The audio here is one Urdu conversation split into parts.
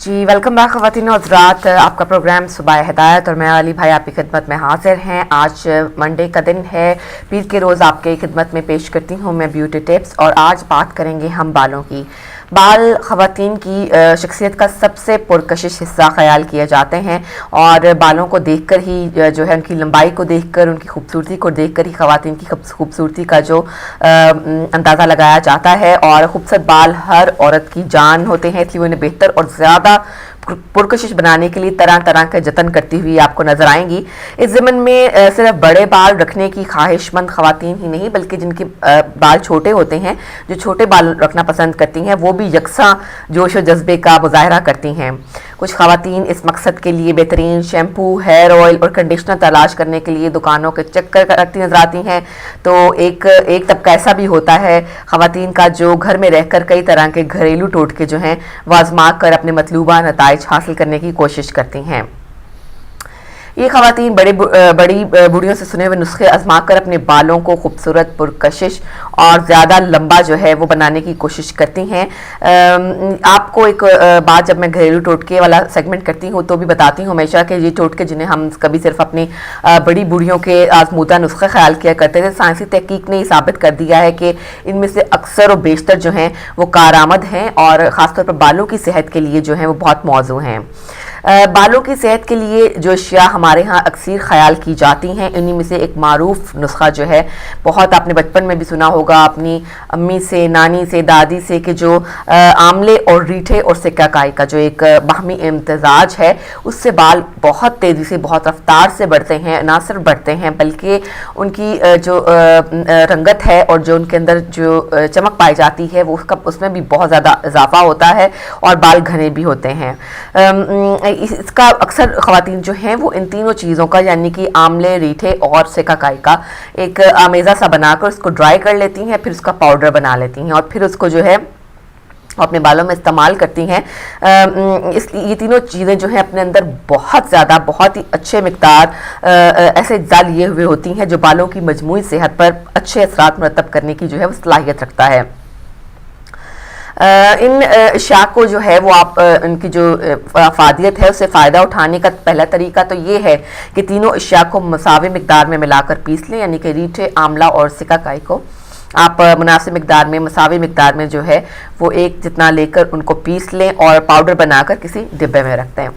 جی ویلکم بیک خواتین و حضرات، آپ کا پروگرام صبح ہدایت اور میں علی بھائی آپ کی خدمت میں حاضر ہیں۔ آج منڈے کا دن ہے، پیر کے روز آپ کے خدمت میں پیش کرتی ہوں میں بیوٹی ٹپس، اور آج بات کریں گے ہم بالوں کی۔ بال خواتین کی شخصیت کا سب سے پرکشش حصہ خیال کیے جاتے ہیں، اور بالوں کو دیکھ کر ہی جو ہے ان کی لمبائی کو دیکھ کر، ان کی خوبصورتی کو دیکھ کر ہی خواتین کی خوبصورتی کا جو اندازہ لگایا جاتا ہے۔ اور خوبصورت بال ہر عورت کی جان ہوتے ہیں، اس لیے انہیں بہتر اور زیادہ پرکشش بنانے کے لیے طرح طرح کے جتن کرتی ہوئی آپ کو نظر آئیں گی۔ اس ضمن میں صرف بڑے بال رکھنے کی خواہش مند خواتین ہی نہیں، بلکہ جن کے بال چھوٹے ہوتے ہیں، جو چھوٹے بال رکھنا پسند کرتی ہیں، وہ بھی یکساں جوش و جذبے کا مظاہرہ کرتی ہیں۔ کچھ خواتین اس مقصد کے لیے بہترین شیمپو، ہیئر آئل اور کنڈیشنر تلاش کرنے کے لیے دکانوں کے چکر کرتی نظر آتی ہیں، تو ایک طبقہ ایسا بھی ہوتا ہے خواتین کا جو گھر میں رہ کر کئی طرح کے گھریلو ٹوٹکے جو ہیں وہ آزما کر اپنے مطلوبہ نتائج حاصل کرنے کی کوشش کرتی ہیں۔ یہ خواتین بڑی بوڑھیوں سے سنے ہوئے نسخے آزما کر اپنے بالوں کو خوبصورت، پرکشش اور زیادہ لمبا جو ہے وہ بنانے کی کوشش کرتی ہیں۔ آپ کو ایک بات جب میں گھریلو ٹوٹکے والا سیگمنٹ کرتی ہوں تو بھی بتاتی ہوں ہمیشہ کہ یہ ٹوٹکے جنہیں ہم کبھی صرف اپنی بڑی بوڑھیوں کے آزمودہ نسخے خیال کیا کرتے تھے، سائنسی تحقیق نے یہ ثابت کر دیا ہے کہ ان میں سے اکثر و بیشتر جو ہیں وہ کارآمد ہیں، اور خاص طور پر بالوں کی صحت کے لیے جو ہیں وہ بہت موزوں ہیں۔ بالوں کی صحت کے لیے جو اشیاء ہمارے ہاں اکثر خیال کی جاتی ہیں، انہی میں سے ایک معروف نسخہ جو ہے، بہت آپ نے بچپن میں بھی سنا ہوگا اپنی امی سے، نانی سے، دادی سے، کہ جو آملے اور ریٹھے اور سکہ کائی کا جو ایک باہمی امتزاج ہے، اس سے بال بہت تیزی سے، بہت رفتار سے بڑھتے ہیں۔ نہ صرف بڑھتے ہیں بلکہ ان کی جو رنگت ہے اور جو ان کے اندر جو چمک پائی جاتی ہے وہ اس میں بھی بہت زیادہ اضافہ ہوتا ہے، اور بال گھنے بھی ہوتے ہیں۔ اس کا اکثر خواتین جو ہیں وہ ان تینوں چیزوں کا، یعنی کہ آملے، ریٹھے اور سکہ کائی کا ایک آمیزہ سا بنا کر اس کو ڈرائی کر لیتی ہیں، پھر اس کا پاؤڈر بنا لیتی ہیں، اور پھر اس کو جو ہے اپنے بالوں میں استعمال کرتی ہیں۔ یہ تینوں چیزیں جو ہیں اپنے اندر بہت زیادہ، بہت ہی اچھے مقدار ایسے اجزاء لیے ہوئے ہوتی ہیں جو بالوں کی مجموعی صحت پر اچھے اثرات مرتب کرنے کی جو ہے وہ صلاحیت رکھتا ہے۔ ان اشیاء کو جو ہے وہ آپ ان کی جو افادیت ہے اسے فائدہ اٹھانے کا پہلا طریقہ تو یہ ہے کہ تینوں اشیاء کو مساوی مقدار میں ملا کر پیس لیں، یعنی کہ ریٹھے، آملہ اور سکہ کائی کو آپ مناسب مقدار میں، مساوی مقدار میں جو ہے وہ ایک جتنا لے کر ان کو پیس لیں، اور پاؤڈر بنا کر کسی ڈبے میں رکھ دیں۔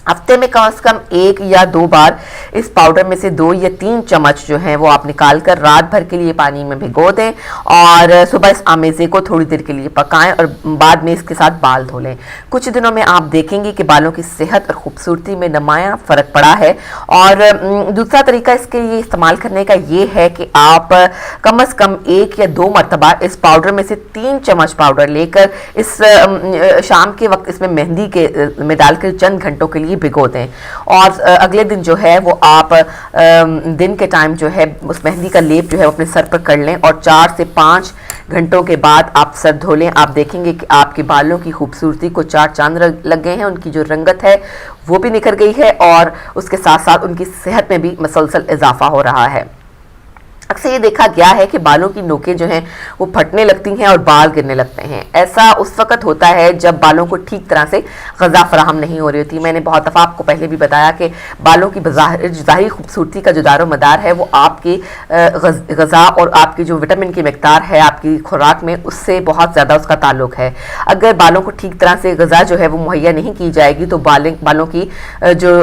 ہفتے میں کم از کم 1 یا 2 بار اس پاؤڈر میں سے 2 یا 3 چمچ جو ہیں وہ آپ نکال کر رات بھر کے لیے پانی میں بھگو دیں، اور صبح اس آمیزے کو تھوڑی دیر کے لیے پکائیں، اور بعد میں اس کے ساتھ بال دھو لیں۔ کچھ دنوں میں آپ دیکھیں گے کہ بالوں کی صحت اور خوبصورتی میں نمایاں فرق پڑا ہے۔ اور دوسرا طریقہ اس کے لیے استعمال کرنے کا یہ ہے کہ آپ کم از کم 1 یا 2 مرتبہ اس پاؤڈر میں سے 3 چمچ پاؤڈر لے کر اس شام کے وقت اس میں مہندی میں ڈال کر چند گھنٹوں کے لیے بھگو دیں، اور اگلے دن جو ہے وہ آپ دن کے ٹائم جو ہے اس مہندی کا لیپ جو ہے اپنے سر پر کر لیں، اور 4 سے 5 گھنٹوں کے بعد آپ سر دھو لیں۔ آپ دیکھیں گے کہ آپ کے بالوں کی خوبصورتی کو 4 چاند لگ گئے ہیں، ان کی جو رنگت ہے وہ بھی نکھر گئی ہے، اور اس کے ساتھ ساتھ ان کی صحت میں بھی مسلسل اضافہ ہو رہا ہے۔ اکثر یہ دیکھا گیا ہے کہ بالوں کی نوکیں جو ہیں وہ پھٹنے لگتی ہیں اور بال گرنے لگتے ہیں۔ ایسا اس وقت ہوتا ہے جب بالوں کو ٹھیک طرح سے غذا فراہم نہیں ہو رہی ہوتی۔ میں نے بہت دفعہ آپ کو پہلے بھی بتایا کہ بالوں کی ظاہری خوبصورتی کا جو دار و مدار ہے وہ آپ کی غذا اور آپ کی جو وٹامن کی مقدار ہے آپ کی خوراک میں، اس سے بہت زیادہ اس کا تعلق ہے۔ اگر بالوں کو ٹھیک طرح سے غذا جو ہے وہ مہیا نہیں کی جائے گی تو بالوں کی جو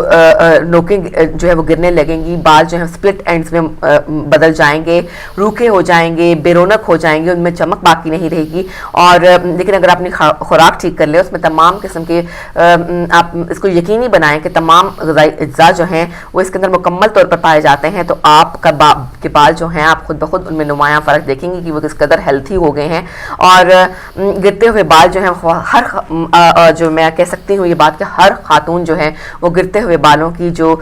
نوکیں جو ہے وہ گرنے لگیں گی، بال جو ہے سپلٹ اینڈز میں بدل جائیں گے، روکھے ہو جائیں گے، بے رونق ہو جائیں گے، ان میں چمک باقی نہیں رہے گی۔ اور لیکن اگر آپ اپنی خوراک ٹھیک کر لیں، اس میں تمام قسم کے آپ اس کو یقینی بنائیں کہ تمام غذائی اجزاء جو ہیں وہ اس کے اندر مکمل طور پر پائے جاتے ہیں، تو آپ کے بال جو ہیں آپ خود بخود ان میں نمایاں فرق دیکھیں گے کہ وہ کس قدر ہیلتھی ہو گئے ہیں۔ اور گرتے ہوئے بال جو ہیں جو میں کہہ سکتی ہوں یہ بات کہ ہر خاتون جو ہے وہ گرتے ہوئے بالوں کی جو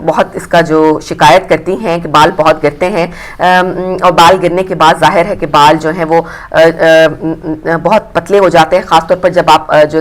بہت اس کا جو شکایت کرتی ہیں کہ بال بہت گرتے ہیں، اور بال گرنے کے بعد ظاہر ہے کہ بال جو ہیں وہ بہت پتلے ہو جاتے ہیں، خاص طور پر جب آپ جو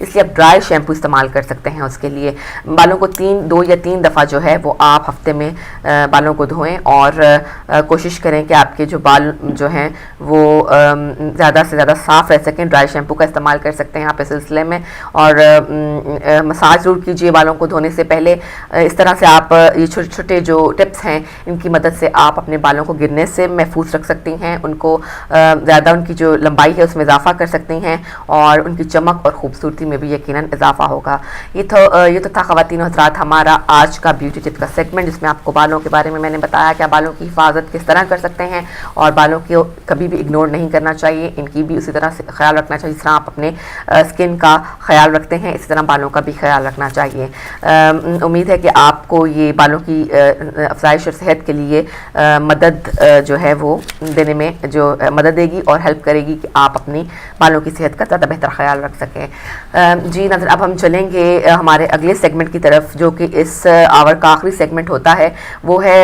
اس لیے آپ ڈرائی شیمپو استعمال کر سکتے ہیں اس کے لیے۔ بالوں کو 2 یا 3 دفعہ جو ہے وہ آپ ہفتے میں بالوں کو دھوئیں، اور کوشش کریں کہ آپ کے جو بال جو ہیں وہ زیادہ سے زیادہ صاف رہ سکیں۔ ڈرائی شیمپو کا استعمال کر سکتے ہیں آپ اس سلسلے میں، اور مساج ضرور کیجیے بالوں کو دھونے سے پہلے۔ اس طرح سے آپ یہ چھوٹے چھوٹے جو ٹپس ہیں ان کی مدد سے آپ اپنے بالوں کو گرنے سے محفوظ رکھ سکتی ہیں، ان کو زیادہ ان کی جو لمبائی ہے اس میں اضافہ کر سکتی ہیں، اور ان کی چمک اور خوبصورتی میں بھی یقیناً اضافہ ہوگا۔ یہ تو تھا خواتین و حضرات ہمارا آج کا بیوٹی ٹپ کا سیگمنٹ، جس میں آپ کو بالوں کے بارے میں نے بتایا کہ بالوں کی حفاظت کس طرح کر سکتے ہیں، اور بالوں کو کبھی بھی اگنور نہیں کرنا چاہیے، ان کی بھی اسی طرح سے خیال رکھنا چاہیے جس طرح آپ اپنے اسکن کا خیال رکھتے ہیں، اسی طرح بالوں کا بھی خیال رکھنا چاہیے۔ امید ہے کہ آپ کو یہ بالوں کی افزائش اور صحت کے لیے مدد جو ہے وہ دینے میں جو مدد دے گی اور ہیلپ کرے گی کہ آپ اپنی بالوں کی صحت کا زیادہ بہتر خیال رکھ سکیں۔ جی ناظرین، اب ہم چلیں گے ہمارے اگلے سیگمنٹ کی طرف، جو کہ اس آور کا آخری سیگمنٹ ہوتا ہے، وہ ہے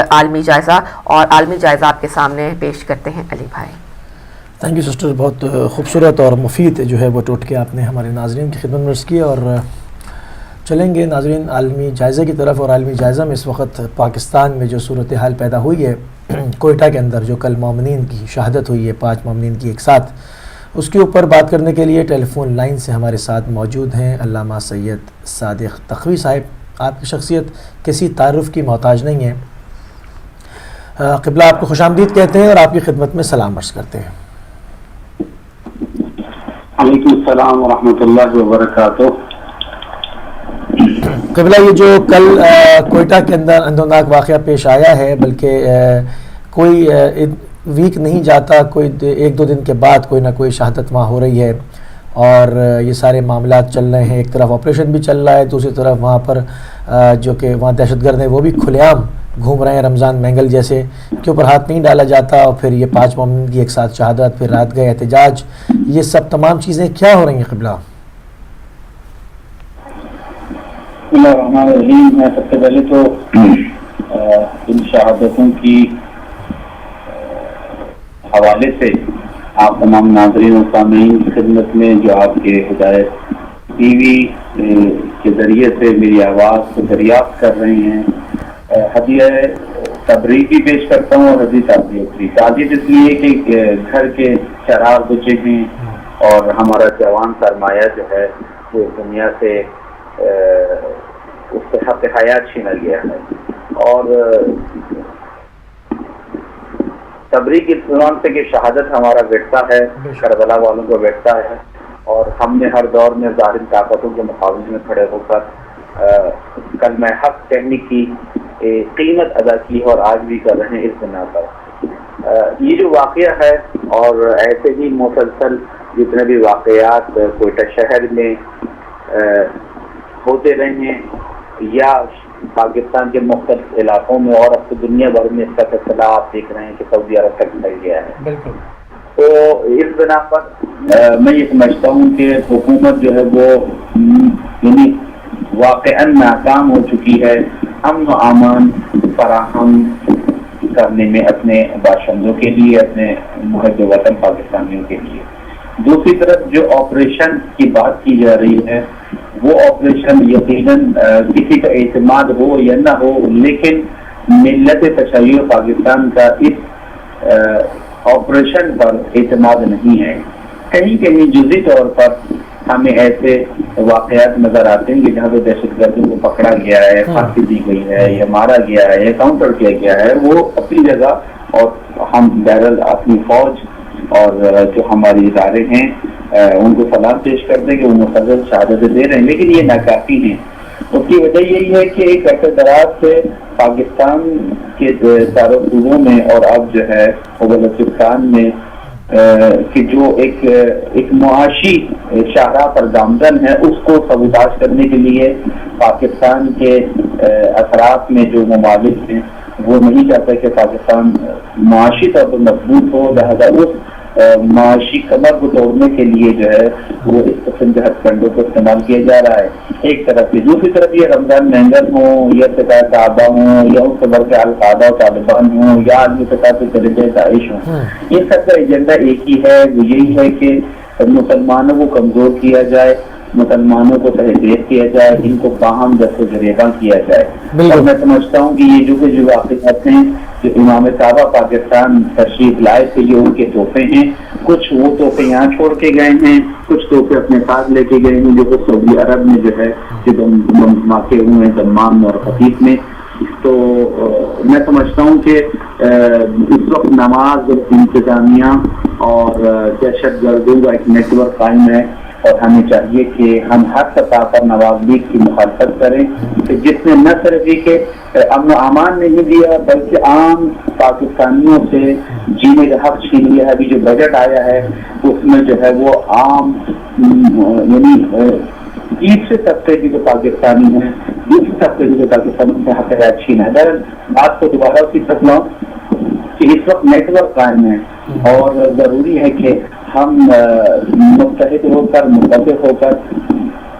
عالمی جائزہ، اور عالمی جائزہ آپ کے سامنے پیش کرتے ہیں علی بھائی۔ تھینک یو سسٹر، بہت خوبصورت اور مفید جو ہے وہ ٹوٹکے آپ نے ہمارے ناظرین کی خدمت میں عرض کی، اور چلیں گے ناظرین عالمی جائزے کی طرف۔ اور عالمی جائزہ میں اس وقت پاکستان میں جو صورتحال پیدا ہوئی ہے کوئٹہ کے اندر، جو کل مومنین کی شہادت ہوئی ہے 5 مومنین کی ایک ساتھ، اس کے اوپر بات کرنے کے لیے ٹیلی فون لائن سے ہمارے ساتھ موجود ہیں علامہ سید صادق تقوی صاحب۔ آپ کی شخصیت کسی تعارف کی محتاج نہیں ہے، قبلہ آپ کو خوش آمدید کہتے ہیں اور آپ کی خدمت میں سلام عرض کرتے ہیں۔ وعلیکم السلام ورحمۃ اللہ وبرکاتہ۔ قبلہ، یہ جو کل کوئٹہ کے اندر اندوناک واقعہ پیش آیا ہے، بلکہ کوئی ویک نہیں جاتا، کوئی 1-2 دن کے بعد کوئی نہ کوئی شہادت وہاں ہو رہی ہے، اور یہ سارے معاملات چل رہے ہیں۔ ایک طرف آپریشن بھی چل رہا ہے، دوسری طرف وہاں پر جو کہ وہاں دہشت گرد ہیں وہ بھی کھلے عام گھوم رہے ہیں، رمضان مینگل جیسے کے اوپر ہاتھ نہیں ڈالا جاتا، اور پھر یہ 5 مومن کی ایک ساتھ شہادت، پھر رات گئے احتجاج، یہ سب تمام چیزیں کیا ہو رہی ہیں قبلہ؟ بسم اللہ الرحمن الرحیم۔ میں سب سے پہلے تو ان شہادتوں کی حوالے سے آپ تمام ناظرین و سامعین کی خدمت میں، جو آپ کے ہدایت ٹی وی کے ذریعے سے میری آواز کو دریافت کر رہے ہیں، ہدیہ تبریک بھی پیش کرتا ہوں، اور ہدیہ تعزیت اس لیے کہ گھر کے چراغ بجھے ہیں اور ہمارا جوان سرمایہ جو ہے وہ دنیا سے اس سے حق حیات چھینا گیا ہے۔ اور تبریک اس زبان سے کہ شہادت ہمارا ورثہ ہے، کربلا والوں کا ورثہ ہے، اور ہم نے ہر دور میں ظالم طاقتوں کے مقابلے میں کھڑے ہو کر کلمہ حق کہنے کی قیمت ادا کی، اور آج بھی کر رہے ہیں۔ اس بنا پر یہ جو واقعہ ہے، اور ایسے ہی مسلسل جتنے بھی واقعات کوئٹہ شہر میں ہوتے رہے ہیں، یا پاکستان کے مختلف علاقوں میں، اور اب تو دنیا بھر میں اس کا سلسلہ آپ دیکھ رہے ہیں کہ سعودی عرب تک پھیل گیا ہے۔ بالکل۔ تو اس بنا پر میں یہ سمجھتا ہوں کہ حکومت جو ہے وہ یعنی واقعاً ناکام ہو چکی ہے امن و امان فراہم کرنے میں اپنے باشندوں کے لیے، اپنے محب وطن پاکستانیوں کے لیے۔ دوسری طرف جو آپریشن کی بات کی جا رہی ہے، وہ آپریشن یقیناً کسی کا اعتماد ہو یا نہ ہو، لیکن ملت تشیع پاکستان کا اس آپریشن پر اعتماد نہیں ہے۔ کہیں کہیں جزئی طور پر ہمیں ایسے واقعات نظر آتے ہیں کہ جہاں پہ دہشت گردوں کو پکڑا گیا ہے، پھانسی دی گئی ہے، یا مارا گیا ہے، یا کاؤنٹر کیا گیا ہے، وہ اپنی جگہ، اور ہم بہرحال اپنی فوج اور جو ہمارے ادارے ہیں ان کو سلام پیش کرتے کہ وہ مسلسل شہادتیں دے رہے ہیں، لیکن یہ ناکافی ہیں۔ اس کی وجہ یہی ہے کہ ایک عرصے دراز سے پاکستان کے چاروں صوبوں میں، اور اب جو ہے بلوچستان میں، کہ جو ایک معاشی شاہراہ پر گامزن ہے، اس کو سبوتاژ کرنے کے لیے پاکستان کے اطراف میں جو ممالک ہیں وہ نہیں چاہتا کہ پاکستان معاشی طور پر مضبوط ہو، لہذا اس معاشی کمر کو توڑنے کے لیے جو ہے وہ اس قسم کے ہتھ کنڈوں کو استعمال کیا جا رہا ہے ایک طرف سے۔ دوسری طرف یہ رمضان مینگل ہوں، یا فتح صحابہ ہوں، یا اس سے بڑھ کے القاعدہ و طالبان ہوں، یا عالمی سطح پہ چلے گئے داعش ہوں، یہ سب کا ایجنڈا ایک ہی ہے، وہ یہی ہے کہ مسلمانوں کو کمزور کیا جائے، مسلمانوں کو تحقیر کیا جائے، ان کو باہم دست و گریباں کیا جائے۔ اور میں سمجھتا ہوں کہ یہ جو واقعات ہیں جو امام صاحبہ پاکستان تشریف لائے تھے، یہ ان کے تحفے ہیں۔ کچھ وہ تحفے یہاں چھوڑ کے گئے ہیں، کچھ تحفے اپنے ساتھ لے کے گئے ہیں، جو کہ سعودی عرب میں جو ہے جو دھماکے ہوئے ہیں دمام اور خفیف میں۔ تو میں سمجھتا ہوں کہ اس وقت نماز انتظامیہ اور دہشت گردوں کا ایک نیٹ ورک قائم ہے، اور ہمیں چاہیے کہ ہم ہر سطح پر نواز لیگ کی مخالفت کریں کہ جس نے نہ صرف یہ کہ امن و امان نہیں دیا بلکہ عام پاکستانیوں سے جینے کا حق چھین لیا ہے۔ ابھی جو بجٹ آیا ہے اس میں جو ہے وہ عام یعنی تیسرے طبقے کی جو پاکستانی ہیں، دوسرے طبقے کی جو پاکستانی سے حق رعایت چھینا ہے۔ بات کو دوبارہ اسی طرح لاؤں کہ اس وقت نیٹ ورک قائم ہے اور ضروری ہے کہ ہم متحد ہو کر متفق ہو کر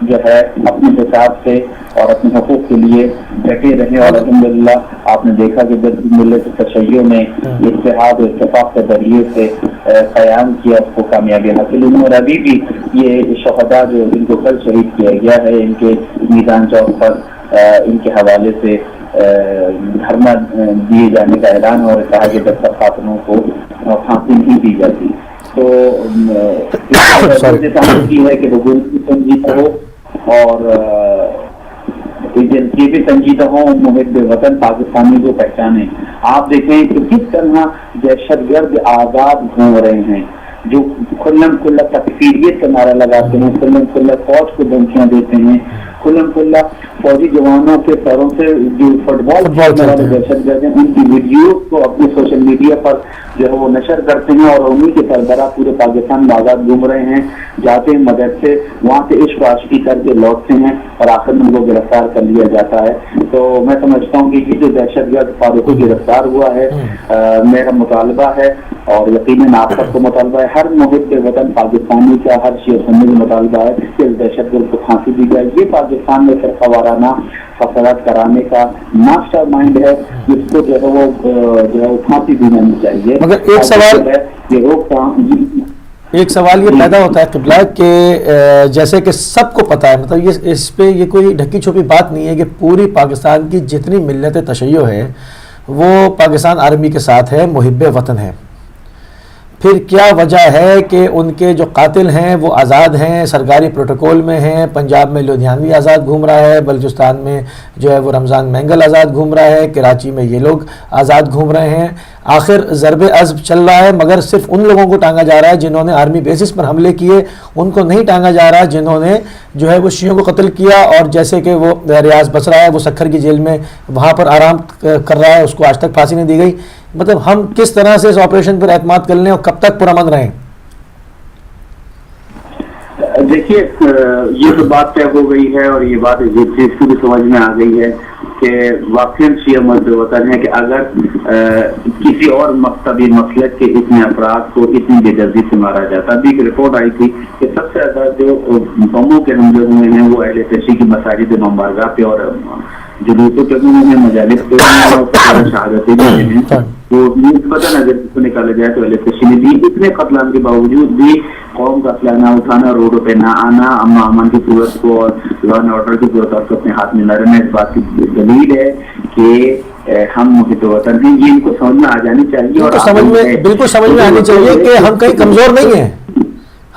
جو ہے اپنے حساب سے اور اپنے حقوق کے لیے ڈٹے رہیں۔ اور الحمدللہ آپ نے دیکھا کہ جب ملت تشیع نے اتحاد و اتفاق کے ذریعے سے قیام کیا، اس کو کامیابی حاصل ہوئی، اور ابھی بھی یہ شہداء جو ان کو کل شہید کیا گیا ہے، ان کے میدان چوک پر ان کے حوالے سے دھرنا دیے جانے کا اعلان اور کہا کہ جب تک خاتونوں کو پھانسی نہیں دی جاتی تو کی ہے کہ حکومت بھی سنجیدہ ہو اور ایجنسی بھی سنجیدہ ہو، محب وطن پاکستانی کو پہچانے۔ آپ دیکھیں کہ کس طرح دہشت گرد آزاد گھوم رہے ہیں، جو کھلم کھلا تکفیریت کا نعرہ لگاتے ہیں، کھلم کھلا فوج کو دھمکیاں دیتے ہیں، کھلم کھلا فوجی جوانوں کے سروں سے جو فٹ بال کھیلنے والے دہشت گرد ہیں ان کی ویڈیوز کو اپنے سوشل میڈیا پر جو ہے وہ نشر کرتے ہیں، اور انہیں کے سربراہ پورے پاکستان میں آزاد گھوم رہے ہیں، جاتے ہیں مدد سے، وہاں سے عشق عاشقی کر کے لوٹتے ہیں اور آخر میں ان کو گرفتار کر لیا جاتا ہے۔ تو میں سمجھتا ہوں کہ یہ جو دہشت گرد فاروقی گرفتار ہوا ہے، میرا مطالبہ ہے اور یقیناً آپ سب کو مطالبہ ہے، ہر محب وطن پاکستانی کا، ہر شیعہ سنی کا مطالبہ ہے کہ اس دہشت گرد کو پھانسی دی جائے۔ یہ پاکستان میں فرقہ وارانہ فساد کرانے کا ماسٹر مائنڈ ہے، جس کو جو ہے وہ پھانسی دی جانی چاہیے۔ مگر ایک سوال یہ پیدا ہوتا ہے قبلہ کہ جیسے کہ سب کو پتہ ہے، مطلب یہ اس پہ یہ کوئی ڈھکی چھپی بات نہیں ہے کہ پوری پاکستان کی جتنی ملت تشیع ہے وہ پاکستان آرمی کے ساتھ ہے، محب وطن ہے، پھر کیا وجہ ہے کہ ان کے جو قاتل ہیں وہ آزاد ہیں، سرکاری پروٹوکول میں ہیں؟ پنجاب میں لدھیانوی آزاد گھوم رہا ہے، بلوچستان میں جو ہے وہ رمضان مینگل آزاد گھوم رہا ہے، کراچی میں یہ لوگ آزاد گھوم رہے ہیں۔ آخر ضرب عضب چل رہا ہے، مگر صرف ان لوگوں کو ٹانگا جا رہا ہے جنہوں نے آرمی بیسس پر حملے کیے، ان کو نہیں ٹانگا جا رہا جنہوں نے جو ہے وہ شیعوں کو قتل کیا۔ اور جیسے کہ وہ ریاض بصرہ ہے، وہ سکھر کی جیل میں وہاں پر آرام کر رہا ہے، اس کو آج تک پھانسی نہیں دی گئی۔ مطلب ہم کس طرح سے اس آپریشن پر اعتماد کر لیں اور کب تک پرامن رہیں؟ دیکھیے یہ تو بات طے ہو گئی ہے، اور یہ بات اس چیز کی بھی سمجھ میں آ گئی ہے کہ واقعی شیعہ محب وطن ہے کہ اگر کسی اور مکتبی مسلک کے اتنے افراد کو اتنی بے دردی سے مارا جاتا۔ ابھی ایک رپورٹ آئی تھی کہ سب سے زیادہ جو بموں کے حملے ہوئے ہیں وہ اہل تشیع کی مساجد امام بارگاہ پہ اور جلوسوں کے میں مجالس پہ شہادتیں بھی ہیں، تو نسبتاً اگر اس کو نکالا جائے تو اہل تشیع نے بھی اتنے قتل عام کے باوجود بھی قوم کا اسلحہ نہ اٹھانا، روڈوں پہ نہ آنا، امن و امان کی صورت کو اور لا اینڈ آرڈر کی صورت کو اپنے ہاتھ میں نہ رہنا، اس بات کی دلیل ہے کہ ہم محب وطن ہیں۔ یہ ان کو سمجھ میں آ جانی چاہیے، اور بالکل سمجھ میں آنی چاہیے کہ ہم کہیں کمزور نہیں ہیں،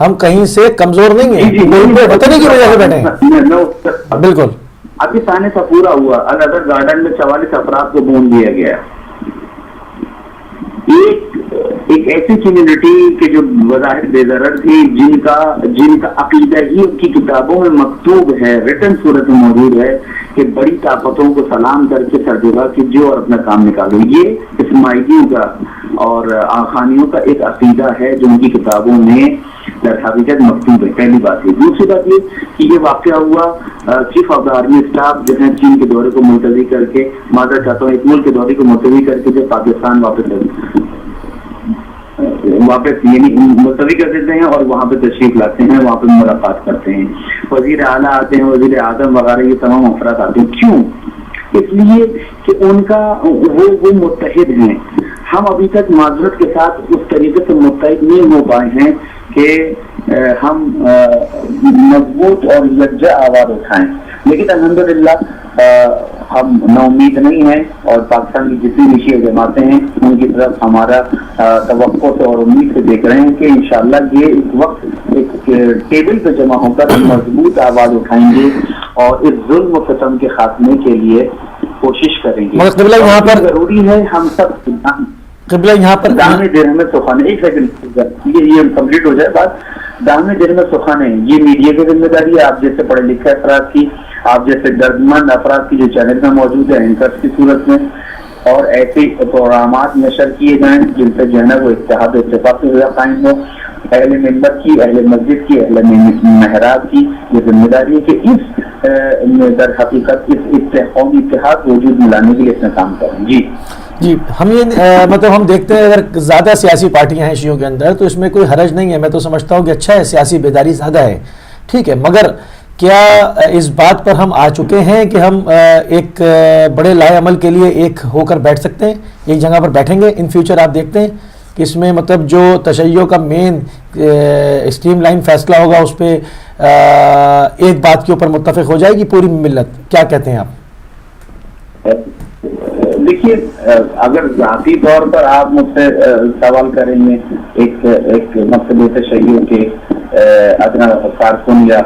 ہم کہیں سے کمزور نہیں ہیں، وطن کی وجہ سے بیٹھے ہیں۔ بالکل ابھی سانے سا پورا ہوا، الادر گارڈن میں 44 افراد کو بون دیا گیا۔ ایک ایسی کمیونٹی کے جو بظاہر بے ضرر تھی، جن کا عقیدہ ہی ان کی کتابوں میں مکتوب ہے، ریٹن صورت میں موجود ہے کہ بڑی طاقتوں کو سلام کر کے سرجگہ کیجیے اور اپنا کام نکالو۔ یہ اسماعیلیوں کا اور آخانیوں کا ایک عقیدہ ہے جو ان کی کتابوں میں در حقیقت مکتوب ہے، پہلی بات یہ۔ دوسری بات یہ کہ یہ واقعہ ہوا chief of the army staff جو ہے چین کے دورے کو ملتوی کر کے، معذرت چاہتا ہوں، ایک ملک کے دورے کو ملتوی کر کے جو پاکستان واپس یعنی ملتوی کر دیتے ہیں اور وہاں پہ تشریف لاتے ہیں، وہاں پہ ملاقات کرتے ہیں، وزیر اعلیٰ آتے ہیں، وزیر اعظم وغیرہ یہ تمام افراد آتے ہیں۔ کیوں؟ اس لیے کہ ان کا وہ متحد ہیں۔ ہم ابھی تک معذرت کے ساتھ اس طریقے سے متحد نہیں ہو پائے ہیں کہ ہم مضبوط اور یکجا آواز اٹھائیں. لیکن الحمدللہ ہم نا امید نہیں ہیں اور پاکستان کی جتنی بھی شیعہ جماعتیں ہیں ان کی طرف ہمارا توقع سے اور امید سے دیکھ رہے ہیں کہ انشاءاللہ یہ اس وقت ایک ٹیبل پہ جمع ہو کر مضبوط آواز اٹھائیں گے اور اس ظلم و ستم کے خاتمے کے لیے کوشش کریں گے. قبلہ یہاں پر ضروری ہے ہم سب قبلہ یہاں پر دامن دیر میں سکھانے. ایک سیکنڈ یہ کمپلیٹ ہو جائے بات. دامن دیر میں سکھانے یہ میڈیا کی ذمہ داری ہے, آپ جیسے پڑھے لکھے افراد کی, آپ جیسے دردمند افراد کی جو چینل میں موجود ہے اینکرز کی صورت میں, اور ایسے پروگرامات نشر کیے جائیں جن سے جو ہے نا وہ اتحاد و اتفاق سے قائم ہو. اہل ممبر کی, اہل مسجد کی, اہل محراب کی یہ ذمہ داری ہے کہ اس در حقیقت اس قومی اتحاد وجود میں لانے کے لیے اپنا کام کریں. جی ہم یہ مطلب ہم دیکھتے ہیں اگر زیادہ سیاسی پارٹیاں ہیں شیعوں کے اندر تو اس میں کوئی حرج نہیں ہے. میں تو سمجھتا ہوں کہ اچھا ہے, سیاسی بیداری زیادہ ہے, ٹھیک ہے, مگر کیا اس بات پر ہم آ چکے ہیں کہ ہم ایک بڑے لائے عمل کے لیے ایک ہو کر بیٹھ سکتے ہیں, ایک جگہ پر بیٹھیں گے ان فیوچر؟ آپ دیکھتے ہیں کہ اس میں مطلب جو تشیع کا مین اسٹریم لائن فیصلہ ہوگا اس پہ ایک بات کے اوپر متفق ہو جائے گی پوری ملت. کیا کہتے ہیں آپ؟ دیکھیے, اگر ذاتی طور پر آپ مجھ سے سوال کریں گے ایک مقصد تشیع کے ادنا کارکن یا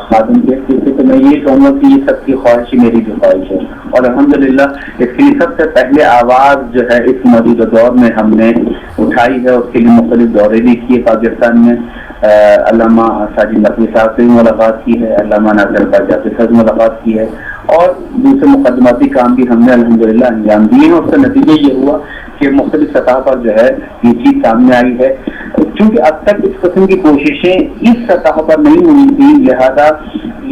خادم کے حصے تو میں یہ کہوں گا کہ یہ سب کی خواہش ہی میری بھی خواہش ہے, اور الحمدللہ اس کے لیے سب سے پہلے آواز جو ہے اس موجودہ دور میں ہم نے اٹھائی ہے. اس کے لیے مختلف دورے بھی کیے پاکستان میں. علامہ ساجد نقوی صاحب سے ملاقات کی ہے, علامہ ناصر باجوہ سے ملاقات کی ہے, اور دوسرے مقدماتی کام بھی ہم نے الحمدللہ انجام دیے ہیں. اس کا نتیجہ یہ ہوا کہ مختلف سطح پر جو ہے یہ چیز سامنے آئی ہے. چونکہ اب تک اس قسم کی کوششیں اس سطح پر نہیں ہوئی تھی, لہذا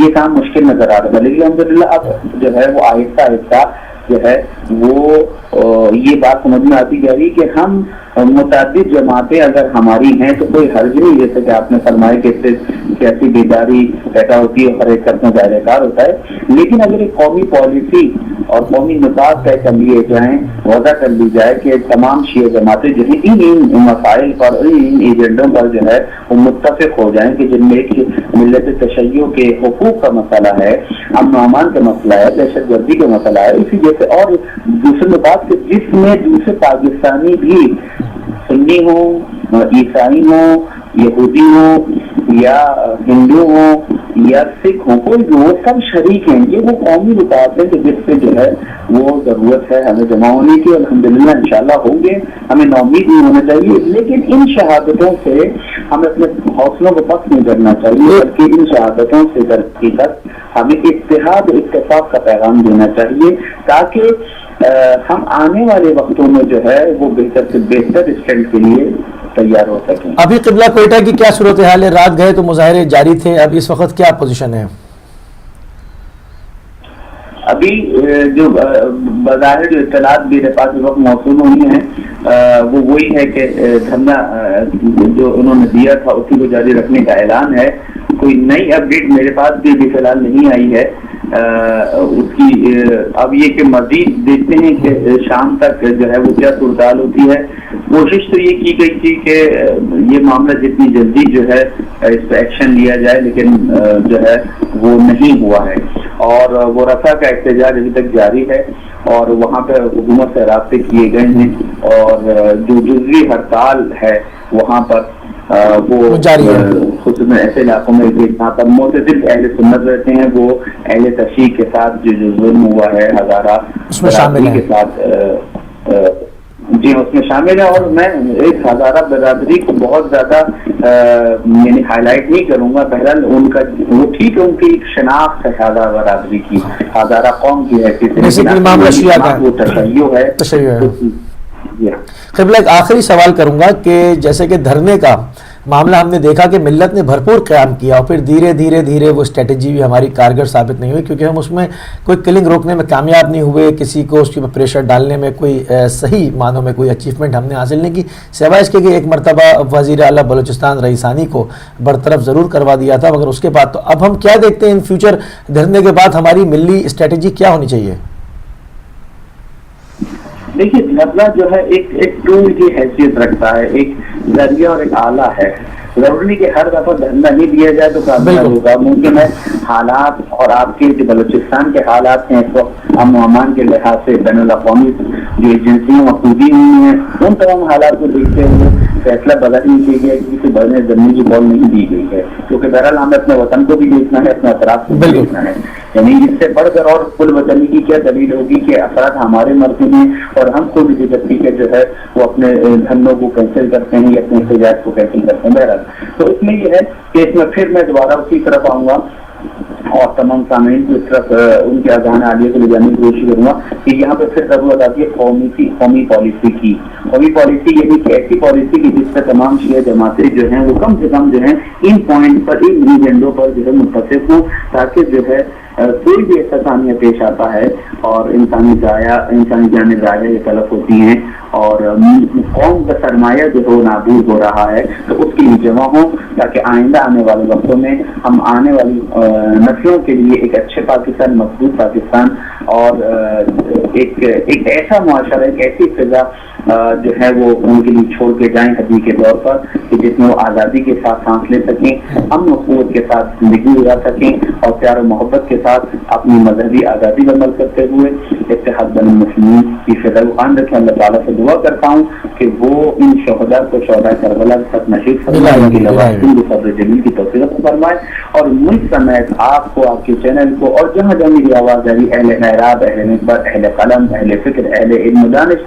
یہ کام مشکل نظر آ رہا تھا. لیکن الحمدللہ اب جو ہے وہ آہستہ آہستہ جو ہے وہ یہ بات سمجھ میں آتی جا رہی کہ ہم متعدد جماعتیں اگر ہماری ہیں تو کوئی حرج نہیں, جیسے کہ آپ نے فرمایا کہ اس سے سیاسی بیداری پیدا ہوتی ہے, ہر ایک کا دائرہ کار ہوتا ہے. لیکن اگر ایک قومی پالیسی اور قومی نکات طے کر لیے جائیں, وضع کر لی جائے کہ تمام شیعہ جماعتیں جو ہیں ان مسائل پر, ان ایجنڈوں پر جو ہے وہ متفق ہو جائیں کہ جن میں ایک ملت تشیع کے حقوق کا مسئلہ ہے, امن و امان کا مسئلہ ہے, دہشت گردی کا مسئلہ ہے, اسی جیسے اور دوسرے نکات کے جس میں دوسرے پاکستانی بھی سنی ہوں, عیسائی ہوں, یہودی ہوں یا ہندو ہوں یا سکھ ہوں, کوئی بھی وہ سب شریک ہیں. یہ وہ قومی نکات ہے کہ جس پہ جو ہے وہ ضرورت ہے ہمیں جمع ہونے کی. الحمدللہ انشاءاللہ ہوں گے, ہمیں ناامید نہیں ہونا چاہیے, لیکن ان شہادتوں سے ہمیں اپنے حوصلوں کو پست نہیں کرنا چاہیے, بلکہ ان شہادتوں سے در حقیقت ہمیں اتحاد اتفاق کا پیغام دینا چاہیے تاکہ ہم آنے والے وقتوں میں جو ہے وہ بہتر سے بہتر اسٹینڈ کے لیے تیار ہو سکیں. ابھی قبلہ کوئٹہ کی کیا صورتحال ہے؟ رات گئے تو مظاہرے جاری تھے, اب اس وقت کیا پوزیشن ہے؟ ابھی جو بظاہر جو اطلاعات میرے پاس اس وقت موصول ہوئی ہیں وہ وہی ہے کہ دھرنا جو انہوں نے دیا تھا اسی کو جاری رکھنے کا اعلان ہے. کوئی نئی اپڈیٹ میرے پاس بھی فی الحال نہیں آئی ہے اس کی. اب یہ کہ مزید دیکھتے ہیں کہ شام تک جو ہے وہ کیا صورتحال ہوتی ہے. کوشش تو یہ کی گئی تھی کہ یہ معاملہ جتنی جلدی جو ہے اس پہ ایکشن لیا جائے, لیکن جو ہے وہ نہیں ہوا ہے, اور وہ رفع کا احتجاج ابھی تک جاری ہے, اور وہاں پہ حکومت سے رابطے کیے گئے ہیں, اور جو جزوی ہڑتال ہے وہاں پر وہ خصوصاً ایسے علاقوں میں جہاں پر معتدل اہل سنت رہتے ہیں وہ اہل تشیع کے ساتھ جو ظلم ہوا ہے ہزارہ برادری کے ساتھ جی اس میں شامل ہے. اور میں ایک ہزارہ برادری کو بہت زیادہ یعنی ہائی لائٹ نہیں کروں گا. بہرحال ان کا وہ ٹھیک ہے, ان کی ایک شناخت ہے ہزارہ برادری کی, ہزارہ قوم کی حیثیت وہ تشیع ہے. قبلہ ایک آخری سوال کروں گا کہ جیسے کہ دھرنے کا معاملہ ہم نے دیکھا کہ ملت نے بھرپور قیام کیا, اور پھر دھیرے دھیرے دھیرے وہ اسٹریٹجی بھی ہماری کارگر ثابت نہیں ہوئی, کیونکہ ہم اس میں کوئی کلنگ روکنے میں کامیاب نہیں ہوئے, کسی کو اس کے اوپر پریشر ڈالنے میں کوئی صحیح معنوں میں کوئی اچیومنٹ ہم نے حاصل نہیں کی, سوائے اس کے کہ ایک مرتبہ وزیر اعلیٰ بلوچستان رئیسانی کو برطرف ضرور کروا دیا تھا, مگر اس کے بعد تو اب ہم کیا دیکھتے ہیں ان فیوچر دھرنے کے بعد ہماری ملی اسٹریٹجی کیا ہونی چاہیے؟ دیکھیے دھرنا جو ہے ایک ٹول کی حیثیت رکھتا ہے, ایک ذریعہ اور ایک آلہ ہے. ضروری نہیں کہ ہر دفعہ دھرنا نہیں دیا جائے تو کامیاب ہوگا. ممکن ہے حالات اور آپ کے جو بلوچستان کے حالات ہیں اس وقت امن و امان کے لحاظ سے بین الاقوامی جو ایجنسیاں موجودی ہوئی ہیں ان تمام حالات کو دیکھتے ہوئے فیصلہ بدل نہیں کیا گیا کہ کسی بڑھنے زمین کی بال نہیں دی گئی ہے, کیونکہ بہرحال ہمیں اپنے وطن کو بھی دیکھنا ہے, اپنے اطراف کو بھی دیکھنا ہے. یعنی اس سے بڑھ کر اور کل وطنی کی کیا دلیل ہوگی کہ افراد ہمارے مرضی میں اور ہم خود بھی کے جو ہے وہ اپنے دھرنوں کو کینسل کرتے ہیں یا اپنے احتجاج کو کینسل کرتے ہیں. بہرحال تو اس میں یہ ہے کہ اس میں پھر میں دوبارہ اسی طرف آؤں گا اور تمام سامعین کو اس طرف ان کے اذہان عالیہ کو لے جانے کی کوشش کروں گا کہ یہاں پہ پھر ضرورت آتی ہے قومی پالیسی کی. قومی پالیسی یعنی کہ ایسی پالیسی کی جس سے تمام شیعہ جماعتیں جو ہیں وہ کم سے کم جو ہیں ان پوائنٹ پر, ان ایجنڈوں پر جو ہے متفق ہوں, تاکہ جو ہے کوئی بھی ایسا ثانیہ پیش آتا ہے اور انسانی جانیں ضائع یا تلف ہوتی ہیں اور قوم کا سرمایہ جو ہے نابود ہو رہا ہے تو اس کی جمع ہو, تاکہ آئندہ آنے والے وقتوں میں ہم آنے والی نسلوں کے لیے ایک اچھے پاکستان, مضبوط پاکستان اور ایک ایسا معاشرہ, ایک ایسی فضا جو ہے وہ ان کے لیے چھوڑ کے جائیں حدیث کے طور پر کہ جس میں وہ آزادی کے ساتھ سانس لے سکیں, امن و قوت کے ساتھ زندگی گزار سکیں اور پیار و محبت کے ساتھ اپنی مذہبی آزادی پر عمل کرتے ہوئے اتحاد بین المسلمین کی فضا کو قائم رکھیں. اللہ تعالیٰ سے دعا کرتا ہوں کہ وہ ان شہداء کو شہداء کربلا کے ساتھ نشید فرمائے, ان کی لوازم کو صبر جمیل کی توفیق فرمائے اور ملک سمیت آپ کو, آپ کے چینل کو اور جہاں جہاں میری آواز آ رہی, اہل اعراب, اہل نسبت, اہل قلم, اہل فکر, اہل علم و دانش,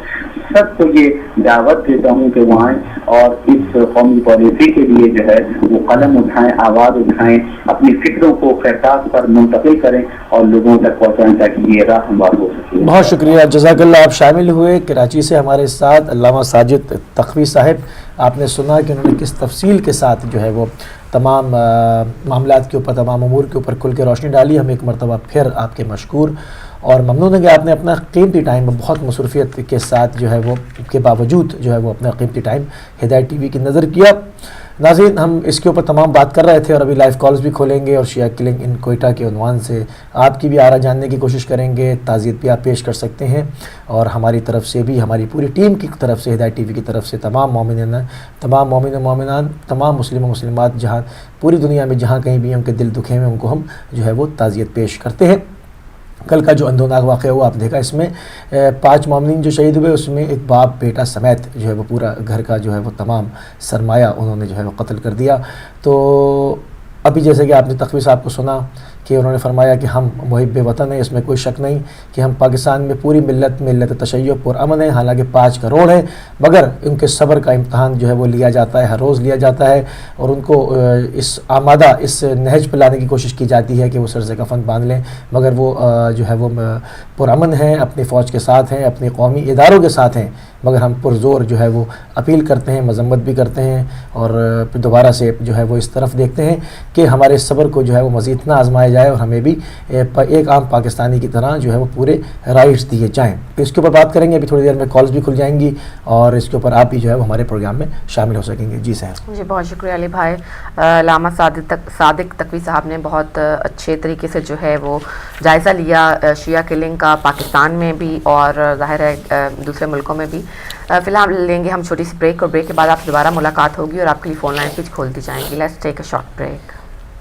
سب کو یہ دعوت دیتا ہوں کہ وہ آئیں اور اس قومی پالیسی کے لیے جو ہے وہ قلم اٹھائیں, آواز اٹھائیں, اپنی فکروں کو خطاط پر منتقل کریں اور لوگوں تک پہنچائیں تاکہ یہ راہ ہموار ہو سکے. بہت شکریہ, جزاک اللہ. آپ شامل ہوئے کراچی سے ہمارے ساتھ علامہ ساجد تقوی صاحب. آپ نے سنا کہ انہوں نے کس تفصیل کے ساتھ جو ہے وہ تمام معاملات کے اوپر, تمام امور کے اوپر کھل کے روشنی ڈالی. ہم ایک مرتبہ پھر آپ کے مشکور اور ممنون ہے کہ آپ نے اپنا قیمتی ٹائم بہت مصروفیت کے ساتھ جو ہے وہ کے باوجود جو ہے وہ اپنا قیمتی ٹائم ہدایت ٹی وی کی نظر کیا. ناظرین, ہم اس کے اوپر تمام بات کر رہے تھے اور ابھی لائیو کالز بھی کھولیں گے اور شیعہ کلنگ ان کوئٹہ کے عنوان سے آپ کی بھی آرا جاننے کی کوشش کریں گے. تعزیت بھی آپ پیش کر سکتے ہیں اور ہماری طرف سے بھی, ہماری پوری ٹیم کی طرف سے, ہدایت ٹی وی کی طرف سے تمام مومن و مومنان, تمام مسلم و مسلمات جہاں پوری دنیا میں جہاں کہیں بھی ان کے دل دکھے ہوئے ان کو ہم جو ہے وہ تعزیت پیش کرتے ہیں. کل کا جو اندھوناک واقعہ ہوا آپ دیکھا, اس میں 5 مومنین جو شہید ہوئے اس میں ایک باپ بیٹا سمیت جو ہے وہ پورا گھر کا جو ہے وہ تمام سرمایہ انہوں نے جو ہے وہ قتل کر دیا. تو ابھی جیسے کہ آپ نے تقوی صاحب کو سنا کہ انہوں نے فرمایا کہ ہم محب وطن ہیں, اس میں کوئی شک نہیں کہ ہم پاکستان میں پوری ملت تشیع پر امن ہے, حالانکہ 5 کروڑ ہیں, مگر ان کے صبر کا امتحان جو ہے وہ لیا جاتا ہے, ہر روز لیا جاتا ہے اور ان کو اس نہج پہ لانے کی کوشش کی جاتی ہے کہ وہ سر سے کفن باندھ لیں, مگر وہ جو ہے وہ پرامن ہیں, اپنی فوج کے ساتھ ہیں, اپنی قومی اداروں کے ساتھ ہیں, مگر ہم پرزور جو ہے وہ اپیل کرتے ہیں, مذمت بھی کرتے ہیں اور پھر دوبارہ سے جو ہے وہ اس طرف دیکھتے ہیں کہ ہمارے صبر کو جو ہے وہ مزید نہ آزمایا جائے اور ہمیں بھی ایک عام پاکستانی کی طرح جو ہے وہ پورے رائٹس دیے جائیں. تو اس کے اوپر بات کریں گے, ابھی تھوڑی دیر میں کالز بھی کھل جائیں گی اور اس کے اوپر آپ بھی جو ہے وہ ہمارے پروگرام میں شامل ہو سکیں گے. جی صاحب. جی بہت شکریہ علی بھائی. علامہ صادق تقوی صاحب نے بہت اچھے طریقے سے جو ہے وہ جائزہ لیا شیعہ کلنگ کا, پاکستان میں بھی اور ظاہر ہے دوسرے ملکوں میں بھی. فی الحال لیں گے ہم چھوٹی سی بریک اور بریک کے بعد آپ سے دوبارہ ملاقات ہوگی اور آپ کے لیے فون لائن بھی کھول دی جائیں گی. Let's take a short break.